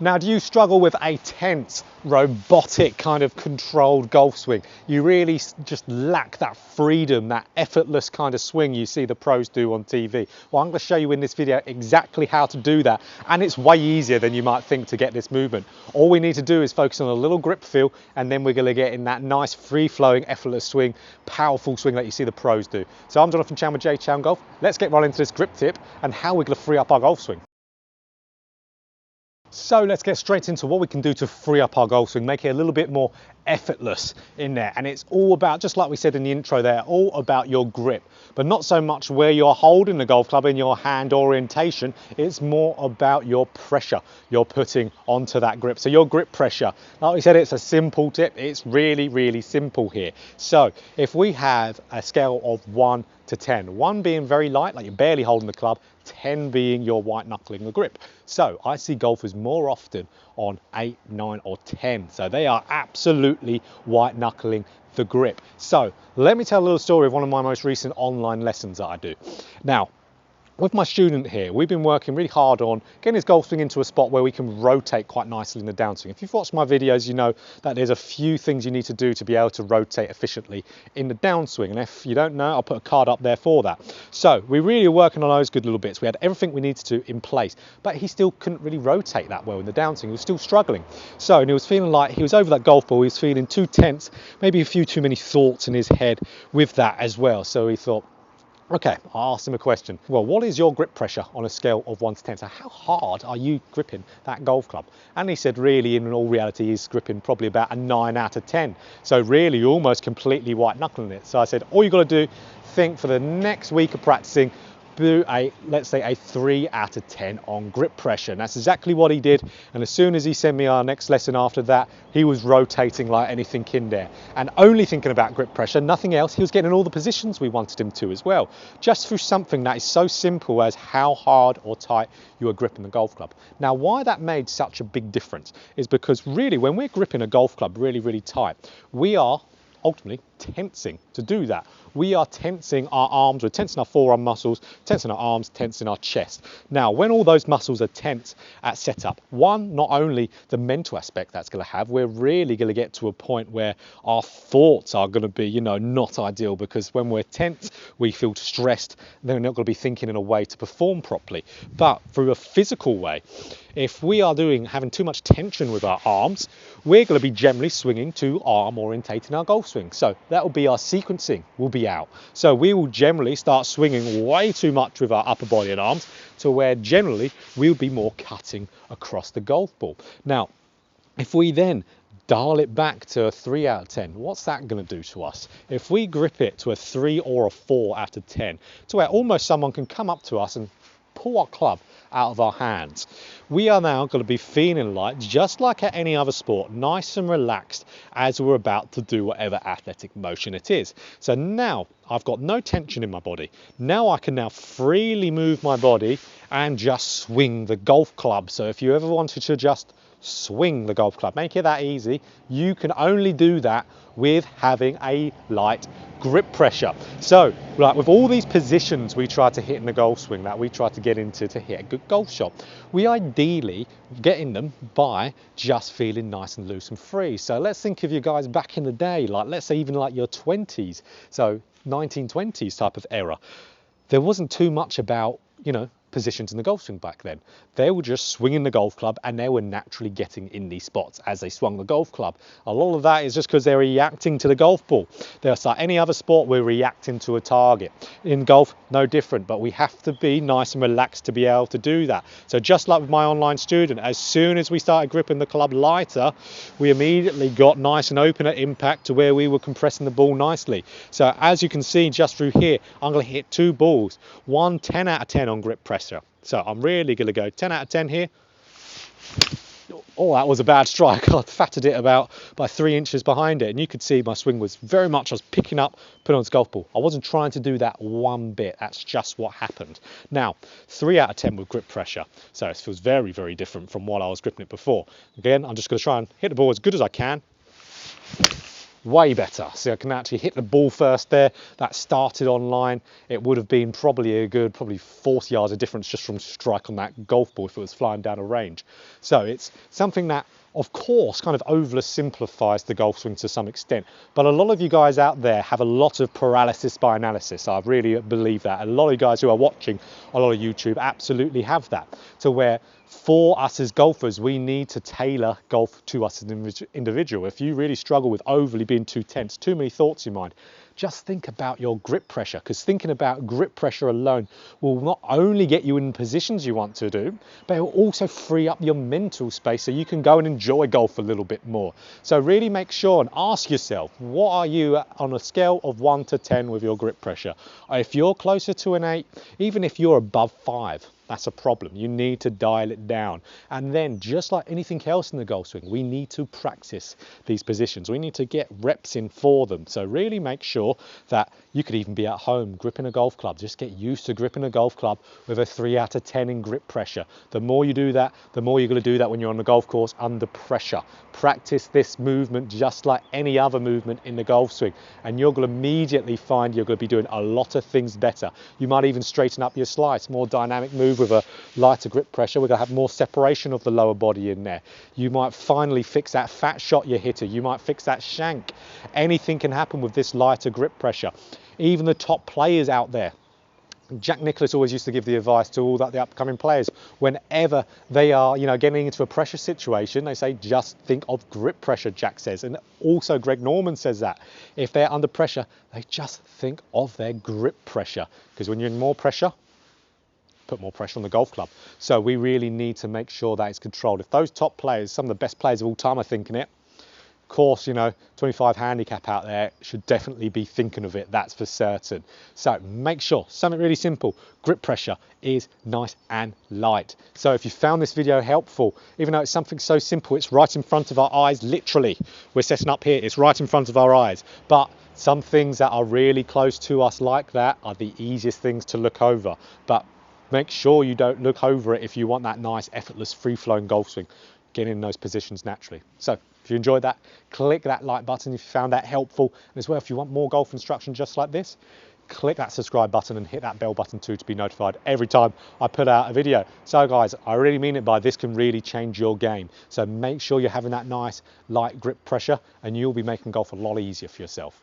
Now, do you struggle with a tense, robotic kind of controlled golf swing? You really just lack that freedom, that effortless kind of swing you see the pros do on TV. Well, I'm going to show you in this video exactly how to do that, and it's way easier than you might think to get this movement. All we need to do is focus on a little grip feel, and then we're going to get in that nice free-flowing, effortless swing, powerful swing that you see the pros do. So I'm Jonathan Chown with JChownGolf. Let's get right into this grip tip and how we're going to free up our golf swing. So let's get straight into what we can do to free up our golf swing, make it a little bit more effortless in there. And it's all about, just like we said in the intro there, all about your grip, but not so much where you're holding the golf club in your hand orientation. It's more about your pressure you're putting onto that grip. So your grip pressure, like we said, it's a simple tip. It's really, really simple here. So if we have a scale of 1 to 10, 1 being very light, like you're barely holding the club, 10 being your white knuckling the grip. So I see golfers more often on 8, 9 or 10. So they are absolutely white knuckling the grip. So let me tell a little story of one of my most recent online lessons that I do. Now, with my student here, we've been working really hard on getting his golf swing into a spot where we can rotate quite nicely in the downswing. If you've watched my videos, you know that there's a few things you need to do to be able to rotate efficiently in the downswing. And if you don't know, I'll put a card up there for that. So we really were working on those good little bits. We had everything we needed to in place, but he still couldn't really rotate that well in the downswing. He was still struggling. So, and he was feeling like he was over that golf ball. He was feeling too tense, maybe a few too many thoughts in his head with that as well. So he thought, okay, I asked him a question. Well, what is your grip pressure on a scale of 1 to 10? So how hard are you gripping that golf club? And he said, really, in all reality, he's gripping probably about a 9 out of 10. So really, you're almost completely white knuckling it. So I said, all you got to do, think for the next week of practicing, do let's say a 3 out of 10 on grip pressure. And that's exactly what he did. And as soon as he sent me our next lesson after that, he was rotating like anything in there and only thinking about grip pressure, nothing else. He was getting all the positions we wanted him to as well, just through something that is so simple as how hard or tight you are gripping the golf club. Now, why that made such a big difference is because really when we're gripping a golf club really, really tight, we are ultimately tensing to do that. We are tensing our arms, we're tensing our forearm muscles, tensing our arms, tensing our chest. Now, when all those muscles are tense at setup, one, not only the mental aspect that's going to have, we're really going to get to a point where our thoughts are going to be, not ideal, because when we're tense, we feel stressed, then we're not going to be thinking in a way to perform properly. But through a physical way, if we are having too much tension with our arms, we're going to be generally swinging to arm orientating our golf swing. So that will be our sequencing will be out. So we will generally start swinging way too much with our upper body and arms to where generally we'll be more cutting across the golf ball. Now, if we then dial it back to a 3 out of 10, what's that going to do to us? If we grip it to a 3 or a 4 out of 10, to where almost someone can come up to us and pull our club out of our hands, we are now going to be feeling like, just like at any other sport, nice and relaxed as we're about to do whatever athletic motion it is. So now I've got no tension in my body. Now I can now freely move my body and just swing the golf club. So if you ever wanted to just swing the golf club, make it that easy, you can only do that with having a light grip pressure. So like with all these positions we try to hit in the golf swing, that we try to get into to hit a good golf shot, we ideally get in them by just feeling nice and loose and free. So let's think of you guys back in the day, like let's say even like your 20s, so 1920s type of era. There wasn't too much about, positions in the golf swing back then. They were just swinging the golf club and they were naturally getting in these spots as they swung the golf club. A lot of that is just because they're reacting to the golf ball. There's like any other sport, we're reacting to a target. In golf, no different, but we have to be nice and relaxed to be able to do that. So just like with my online student, as soon as we started gripping the club lighter, we immediately got nice and open at impact to where we were compressing the ball nicely. So as you can see just through here, I'm going to hit 2 balls, one 10 out of 10 on grip pressure. So I'm really going to go 10 out of 10 here. Oh, that was a bad strike. I fatted it by 3 inches behind it. And you could see my swing was very much, I was picking up, putting on this golf ball. I wasn't trying to do that one bit. That's just what happened. Now, 3 out of 10 with grip pressure. So it feels very, very different from what I was gripping it before. Again, I'm just going to try and hit the ball as good as I can. way better. So I can actually hit the ball first there. That started online. It would have been probably 40 yards of difference just from strike on that golf ball if it was flying down a range. So it's something that, of course, kind of oversimplifies the golf swing to some extent. But a lot of you guys out there have a lot of paralysis by analysis. I really believe that. A lot of you guys who are watching a lot of YouTube absolutely have that. To where for us as golfers, we need to tailor golf to us as an individual. If you really struggle with overly being too tense, too many thoughts in your mind, just think about your grip pressure, because thinking about grip pressure alone will not only get you in positions you want to do, but it will also free up your mental space so you can go and enjoy golf a little bit more. So really make sure and ask yourself, what are you on a scale of 1 to 10 with your grip pressure? If you're closer to an 8, even if you're above 5, that's a problem. You need to dial it down. And then, just like anything else in the golf swing, we need to practice these positions. We need to get reps in for them. So really make sure that you could even be at home gripping a golf club. Just get used to gripping a golf club with a 3 out of 10 in grip pressure. The more you do that, the more you're going to do that when you're on the golf course under pressure. Practice this movement just like any other movement in the golf swing, and you're going to immediately find you're going to be doing a lot of things better. You might even straighten up your slice, more dynamic move with a lighter grip pressure. We're going to have more separation of the lower body in there. You might finally fix that fat shot you're hitting. You might fix that shank. Anything can happen with this lighter grip pressure. Even the top players out there, Jack Nicklaus always used to give the advice to all the upcoming players whenever they are, getting into a pressure situation. They say, just think of grip pressure, Jack says. And also Greg Norman says that if they're under pressure, they just think of their grip pressure, because when you're in more pressure, put more pressure on the golf club. So we really need to make sure that it's controlled. If those top players, some of the best players of all time are thinking it, of course, 25 handicap out there should definitely be thinking of it, that's for certain. So make sure, something really simple, grip pressure is nice and light. So if you found this video helpful, even though it's something so simple, it's right in front of our eyes, literally. We're setting up here, it's right in front of our eyes. But some things that are really close to us like that are the easiest things to look over. But make sure you don't look over it if you want that nice, effortless, free-flowing golf swing. Get in those positions naturally. So if you enjoyed that, click that like button if you found that helpful. And as well, if you want more golf instruction just like this, click that subscribe button and hit that bell button too to be notified every time I put out a video. So guys, I really mean it by this can really change your game. So make sure you're having that nice light grip pressure and you'll be making golf a lot easier for yourself.